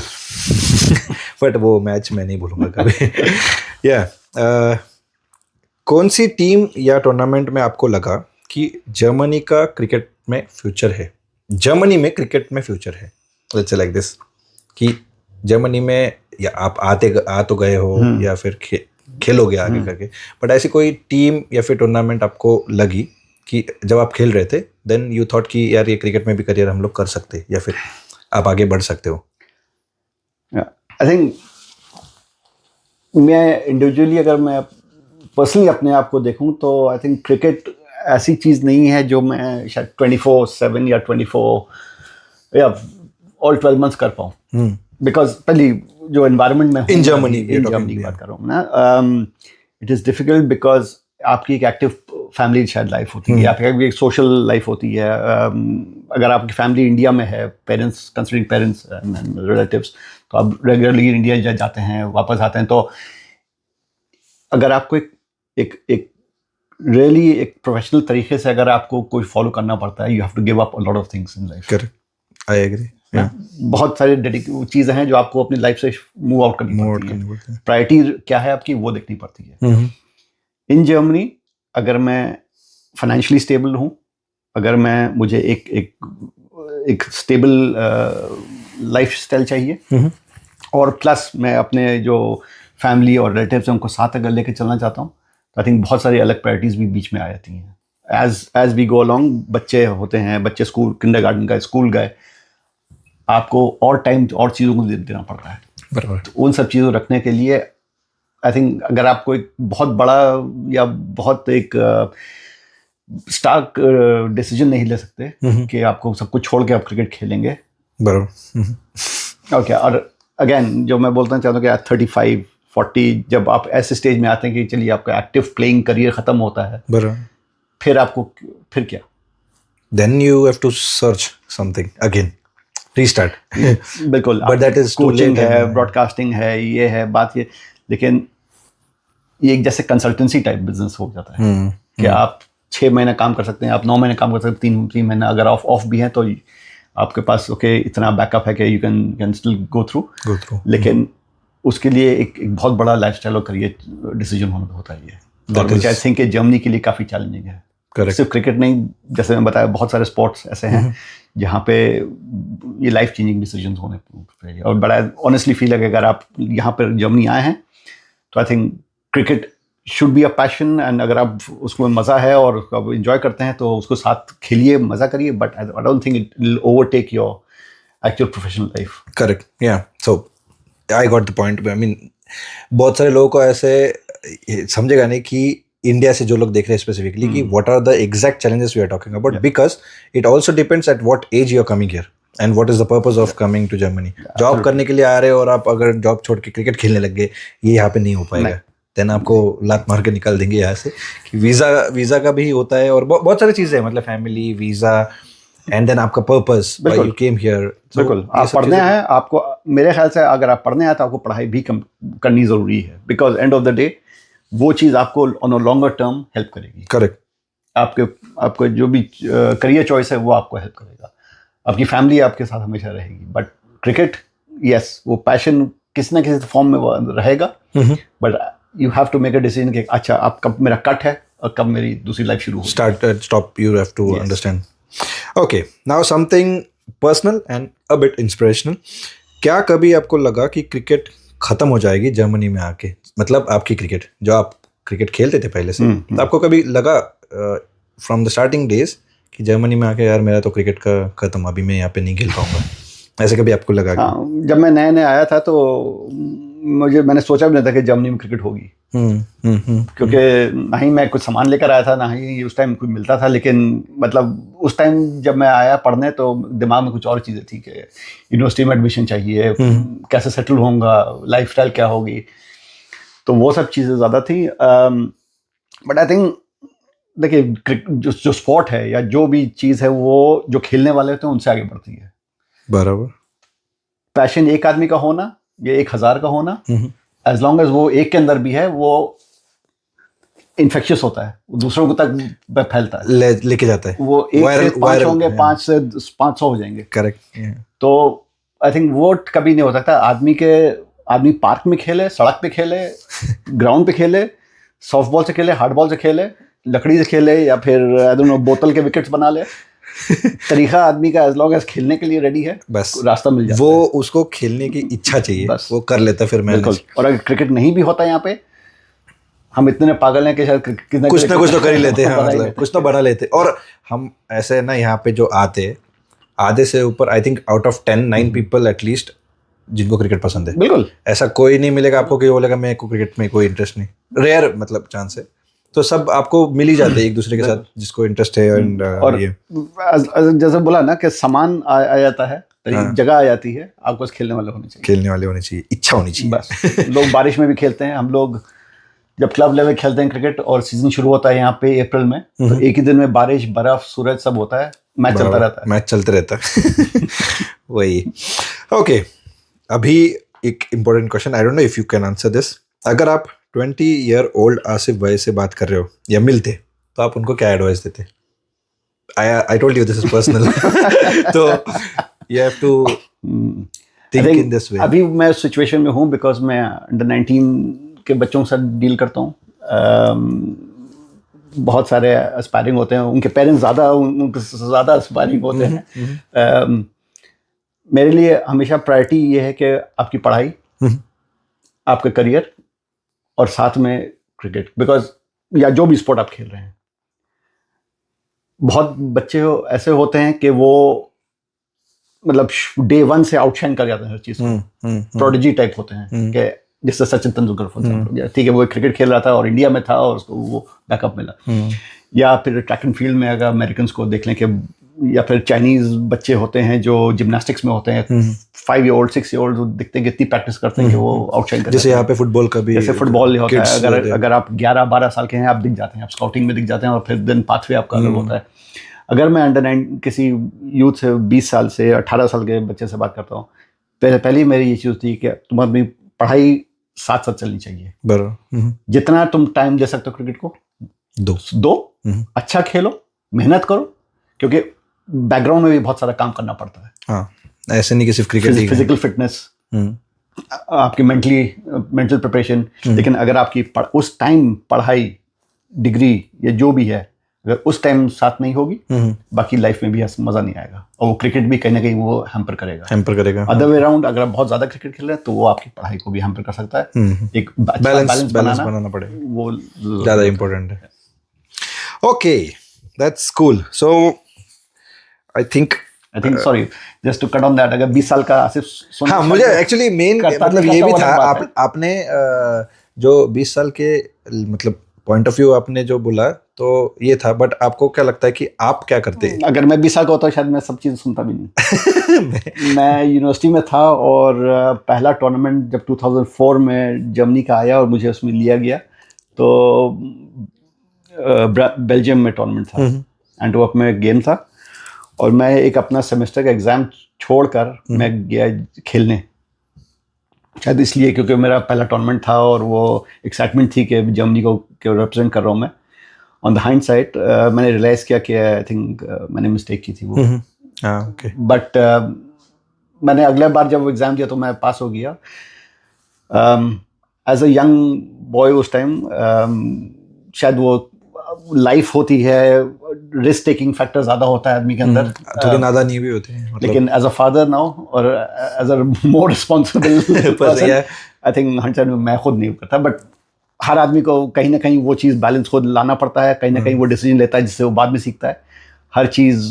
But वो मैच मैं नहीं भूलूंगा कभी। या कौन सी टीम या टूर्नामेंट में आपको लगा कि जर्मनी का क्रिकेट में फ्यूचर है, जर्मनी में क्रिकेट में फ्यूचर है, लेट्स से लाइक दिस, कि जर्मनी में या आप आ तो गए हो या फिर खेलोगे आगे करके, बट ऐसी कोई टीम या फिर टूर्नामेंट आपको लगी कि जब आप खेल रहे थे देन यू थॉट कि यार ये क्रिकेट में भी करियर हम लोग कर सकते या फिर आप आगे बढ़ सकते हो? आई थिंक मैं इंडिविजुअली अगर मैं पर्सनली अपने आप को देखूं तो आई थिंक क्रिकेट ऐसी चीज़ नहीं है जो मैं शायद 24/7 या 24 या ऑल 12 मंथ्स कर पाऊँ, बिकॉज पहली जो एनवायरनमेंट में इन जर्मनी की बात कर रहा हूँ ना, इट इज़ डिफिकल्ट बिकॉज आपकी एक एक्टिव फैमिली शायद लाइफ होती है, आपकी एक सोशल लाइफ होती है। अगर आपकी फैमिली इंडिया में है, parents considering parents and relatives, तो आप रेगुलरली इंडिया जाते हैं, वापस आते हैं, तो अगर आपको एक रियली एक प्रोफेशनल तरीके से अगर आपको कोई फॉलो करना पड़ता है, you have to give up a lot of things in life. Correct, I agree. बहुत सारी चीज़ें हैं जो आपको अपनी लाइफ से मूव आउट करनी पड़ती है। प्रायोरिटी क्या है आपकी, वो देखनी पड़ती है। इन जर्मनी अगर मैं फाइनेंशियली स्टेबल हूँ, अगर मुझे एक स्टेबल लाइफ स्टाइल चाहिए, और प्लस मैं अपने जो फैमिली और रिलेटिव्स हैं उनको साथ अगर लेके चलना चाहता हूँ, तो आई थिंक बहुत सारी अलग प्रायोरिटीज़ भी बीच में आ जाती हैं। एज वी गो अलॉन्ग, बच्चे होते हैं, बच्चे स्कूल किंडरगार्टन गए, स्कूल गए, आपको और टाइम और चीज़ों को देना पड़ता है। बराबर। तो उन सब चीज़ों रखने के लिए आई थिंक अगर आपको एक बहुत बड़ा या बहुत एक स्टार्क डिसीजन नहीं ले सकते कि आपको सब कुछ छोड़ के आप क्रिकेट खेलेंगे। बराबर। ओके, और अगेन जो मैं बोलना चाहता हूँ कि 35-40 जब आप ऐसे स्टेज में आते हैं कि चलिए आपका एक्टिव प्लेइंग करियर ख़त्म होता है, बराबर, फिर क्या? Then you have to search something again, restart. बिल्कुल, बट दैट इज कोचिंग है, ब्रॉडकास्टिंग है, ये है बात, ये, लेकिन ये एक जैसे कंसल्टेंसी टाइप बिजनेस हो जाता है कि आप 6 महीने काम कर सकते हैं, आप 9 महीने काम कर सकते हैं, 3 महीने अगर ऑफ भी हैं तो आपके पास इतना बैकअप है कि you can still go through. लेकिन उसके लिए एक बहुत बड़ा लाइफस्टाइल और करियर डिसीजन होता है ये, और आई थिंक जर्मनी के लिए काफ़ी चैलेंजिंग है। सिर्फ क्रिकेट नहीं, जैसे मैं बताया बहुत सारे स्पोर्ट्स ऐसे हैं जहाँ पे ये लाइफ चेंजिंग डिसीजन होने चाहिए। और बड़ा ऑनेस्टली फील है कि अगर आप यहाँ पर जर्मनी आए हैं तो I think cricket should be a passion, and अगर आप उसको मज़ा है और उसको आप इंजॉय करते हैं तो उसको साथ खेलिए, मज़ा करिए, but I don't think it will overtake your actual professional life. Correct, या so I got the point. I mean बहुत सारे लोगों को ऐसे समझेगा नहीं कि इंडिया से जो लोग देख रहे हैं स्पेसिफिकली कि what are the exact challenges we are talking about, because it also depends at what age you are coming here and what is the purpose of coming to Germany. Job करने के लिए आ रहे हो और आप अगर job छोड़ के क्रिकेट खेलने लग गए, ये यहाँ पे नहीं हो पाएगा, देन आपको लात मार के निकाल देंगे यहाँ से। कि वीज़ा का भी होता है और बहुत सारी चीज़ें, मतलब फैमिली, वीज़ा, एंड देन आपका purpose why you came here. बिल्कुल, आप पढ़ने आए, आपको मेरे ख्याल से अगर आप पढ़ने आए तो आपको पढ़ाई भी करनी ज़रूरी है, because end of the day वो चीज़ आपको on a longer term help करेगी। करेक्ट, आपको जो भी करियर चॉइस है वो आपको हेल्प करेगा, आपकी फैमिली आपके साथ हमेशा रहेगी। बट क्रिकेट, यस, वो पैशन किसी ना किसी फॉर्म में वो रहेगा, but you have to make a decision कि अच्छा अब कब मेरा कट है और कब मेरी दूसरी लाइफ शुरू हो। Stop, you have to understand. Okay, now something personal and a bit inspirational. क्या कभी आपको लगा कि क्रिकेट खत्म हो जाएगी जर्मनी में आके, मतलब आपकी क्रिकेट जो आप क्रिकेट खेलते थे पहले से, तो आपको कभी लगा फ्रॉम द स्टार्टिंग डेज कि जर्मनी में आके यार मेरा तो क्रिकेट का खत्म, अभी मैं यहाँ पे नहीं खेल पाऊंगा, ऐसे कभी आपको लगा? हाँ, जब मैं नया आया था तो मैंने सोचा भी नहीं था कि जर्मनी में क्रिकेट होगी, क्योंकि ना ही मैं कुछ सामान लेकर आया था, ना ही उस टाइम कुछ मिलता था। लेकिन मतलब उस टाइम जब मैं आया पढ़ने तो दिमाग में कुछ और चीज़ें थी कि यूनिवर्सिटी में एडमिशन चाहिए, कैसे सेटल होऊंगा, लाइफस्टाइल क्या होगी, तो वो सब चीज़ें ज़्यादा थी। बट आई थिंक देखिए जो स्पोर्ट है या जो भी चीज़ है वो जो खेलने वाले होते हैं उनसे आगे बढ़ती है। बराबर। पैशन एक आदमी का होना या 1000 का होना, एज लॉन्ग एज वो एक के अंदर भी है, वो इन्फेक्शियस होता है, दूसरों को तक फैलता है, लेके जाता है। वो 1 से 5 होंगे, 5 से 500 हो जाएंगे। करेक्ट। तो आई थिंक वो कभी नहीं हो सकता। आदमी पार्क में खेले, सड़क पे खेले, ग्राउंड पे खेले, सॉफ्ट बॉल से खेले, हार्ड बॉल से खेले, लकड़ी से खेले या फिर आई डोंट नो बोतल के विकेट्स बना ले, तरीका आदमी का एज लॉन्ग एज खेलने के लिए रेडी है, बस रास्ता मिल जाता वो उसको खेलने की इच्छा चाहिए, बस। वो कर लेता फिर मैनेज। बिल्कुल। और अगर क्रिकेट नहीं भी होता यहाँ पे, हम इतने पागल हैं कि शायद कुछ ना कुछ तो कर ही लेते हैं, मतलब कुछ तो बना लेते। और हम ऐसे ना यहाँ पे जो आते, आधे से ऊपर I think out of 10 9 people at least जिनको क्रिकेट पसंद है। बिल्कुल। ऐसा कोई नहीं मिलेगा आपको कि बोलेगा मेरे को क्रिकेट में कोई इंटरेस्ट नहीं, रेयर मतलब चांस है। तो सब आपको मिल ही जाते हैं एक दूसरे के साथ जिसको इंटरेस्ट है। एंड और ये जैसे बोला ना कि सामान आ जाता है, जगह आ जाती है, आपको बस खेलने वाले होने चाहिए, खेलने वाले होने चाहिए, इच्छा होनी चाहिए बस। लोग बारिश में भी खेलते हैं, हम लोग जब क्लब लेवल खेलते हैं क्रिकेट और सीजन शुरू होता है यहाँ पे अप्रैल में, तो एक ही दिन में बारिश, बर्फ, सूरज सब होता है, मैच चलता रहता है। मैच चलते रहता है वही। ओके, अभी एक important question, I don't know if you can answer this. अगर आप 20-year-old आसिफ भाई से बात कर रहे हो या मिलते, तो आप उनको क्या एडवाइस देते? I told you this is personal तो you have to think in this way. अभी मैं सिचुएशन में हूँ बिकॉज मैं अंडर 19 के बच्चों के साथ डील करता हूँ। बहुत सारे एस्पायरिंग होते हैं, उनके पेरेंट्स उनके ज़्यादा एस्पायरिंग होते हैं। मेरे लिए हमेशा प्रायोरिटी ये है कि आपकी पढ़ाई, आपका करियर और साथ में क्रिकेट, बिकॉज या जो भी स्पोर्ट आप खेल रहे हैं। बहुत बच्चे ऐसे होते हैं कि वो मतलब डे 1 से आउटशाइन कर जाते हैं हर चीज़ को, प्रोडिजी टाइप होते हैं कि जिससे सचिन तेंदुलकर फॉर एग्जाम्पल, ठीक है, वो क्रिकेट खेल रहा था और इंडिया में था और उसको वो बैकअप मिला। या फिर ट्रैक एंड फील्ड में अगर अमेरिकन को देख लें कि, या फिर चाइनीज बच्चे होते हैं जो जिम्नास्टिक्स में होते हैं, 5 year old 6 year old दिखते हैं कि इतनी प्रैक्टिस करते हैं कि वो आउटशाइन करते हैं। जैसे यहाँ पे फुटबॉल का भी, जैसे फुटबॉल होता है, अगर आप 11-12 साल के हैं, आप दिख जाते हैं, आप स्काउटिंग में दिख जाते हैं और फिर दिन पाथवे आपका अलग होता है। अगर मैं अंडर 9 किसी यूथ से 20 साल से 18 साल के बच्चे से बात करता हूँ, पहले मेरी ये चीज़ थी कि तुम अपनी पढ़ाई साथ साथ चलनी चाहिए। बराबर। जितना तुम टाइम दे सकते हो क्रिकेट को दो। अच्छा खेलो, मेहनत करो, क्योंकि बैकग्राउंड में भी बहुत सारा काम करना पड़ता है। हाँ, ऐसे नहीं कि सिर्फ क्रिकेट, फिजिकल फिटनेस, आपकी मेंटल प्रिपरेशन। लेकिन अगर आपकी उस टाइम पढ़ाई, डिग्री या जो भी है, अगर उस टाइम साथ नहीं होगी, बाकी लाइफ में भी मजा नहीं आएगा, और वो क्रिकेट भी कहीं ना कहीं वो हैम्पर करेगा। अदर वे अराउंड, अगर आप बहुत ज्यादा क्रिकेट खेल रहे हैं तो वो आपकी पढ़ाई को भी हैम्पर कर सकता है। एक बैलेंस बनाना पड़ेगा, वो ज्यादा इंपॉर्टेंट है। Okay, that's cool. So I think sorry, just to cut on that, अगर 20 साल का आसिफ, हाँ, मुझे एक्चुअली मेन मतलब ये भी था, आपने जो 20 साल के मतलब पॉइंट ऑफ व्यू आपने जो बोला तो ये था, बट आपको क्या लगता है कि आप क्या करते हैं? अगर मैं 20 साल का होता शायद मैं सब चीज़ सुनता भी नहीं। मैं यूनिवर्सिटी में था और पहला टूर्नामेंट जब 2004 में जर्मनी का आया और मुझे उसमें लिया गया, तो बेल्जियम में टूर्नामेंट था, एंटवर्प में गेम था, और मैं एक अपना सेमेस्टर का एग्ज़ाम छोड़कर मैं गया खेलने, शायद इसलिए क्योंकि मेरा पहला टूर्नामेंट था और वो एक्साइटमेंट थी कि जर्मनी को रिप्रेजेंट कर रहा हूँ मैं। ऑन द हाइंडसाइट मैंने रियलाइज़ किया कि आई थिंक मैंने मिस्टेक की थी वो। बट मैंने अगले बार जब एग्ज़ाम दिया तो मैं पास हो गया। एज अ यंग बॉय उस टाइम शायद वो लाइफ होती है, रिस्क टेकिंग फैक्टर ज़्यादा होता है आदमी के अंदर, थोड़ी नादानी भी होती है, लेकिन एज अ फादर नाउ और as a more responsible person, I think hundred मैं खुद नहीं करता, बट हर आदमी को कहीं ना कहीं वो चीज़ बैलेंस खुद लाना पड़ता है, कहीं ना कहीं वो डिसीजन लेता है जिससे वो बाद में सीखता है। हर चीज़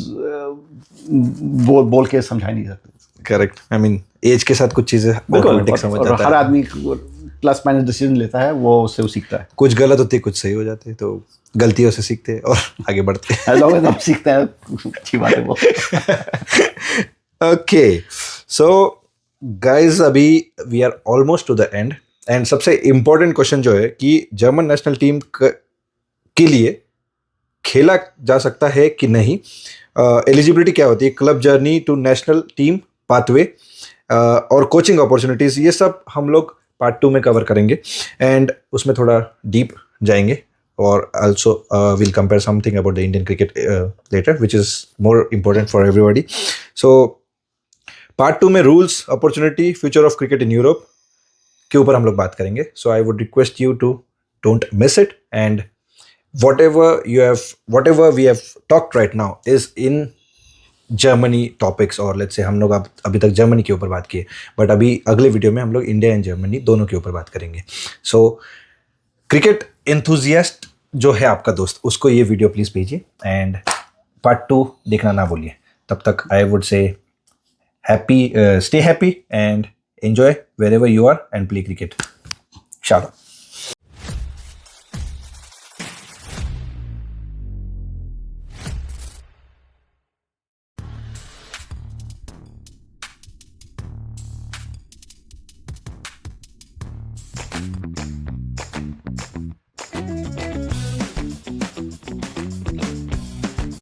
बोल के समझा नहीं सकते। करेक्ट, आई मीन एज के साथ कुछ चीज़ें ऑटोमेटिक समझ जाता है। हर आदमी प्लस माइनस डिसीजन लेता है, वो उससे वो सीखता है। कुछ गलत होती है, कुछ सही हो जाते हैं, तो गलतियों से सीखते हैं और आगे बढ़ते हैं। एज लॉन्ग एज आप सीखते हैं, अच्छी बात है वो। ओके, सो गाइज, अभी we are almost to the end, and सबसे इम्पोर्टेंट क्वेश्चन जो है कि जर्मन नेशनल टीम के लिए खेला जा सकता है कि नहीं, एलिजिबिलिटी क्या होती है, club journey to national team pathway और कोचिंग अपॉर्चुनिटीज, ये सब हम लोग पार्ट 2 में कवर करेंगे, एंड उसमें थोड़ा डीप जाएंगे, और also we'll compare something about the Indian cricket later, which is more important for everybody. So part 2 में rules, opportunity, future of cricket in Europe के ऊपर हम लोग बात करेंगे. So I would request you to don't miss it, and whatever we have talked right now is in Germany topics, और let's say हम लोग अभी तक जर्मनी के ऊपर बात किए, बट अभी अगले वीडियो में हम लोग इंडिया एंड जर्मनी दोनों के ऊपर बात करेंगे. सो क्रिकेट एंथुजियास्ट जो है आपका दोस्त, उसको ये वीडियो प्लीज़ भेजिए एंड पार्ट 2 देखना ना भूलिए. तब तक I would say happy, stay happy and enjoy wherever you are and play cricket. शाबाश.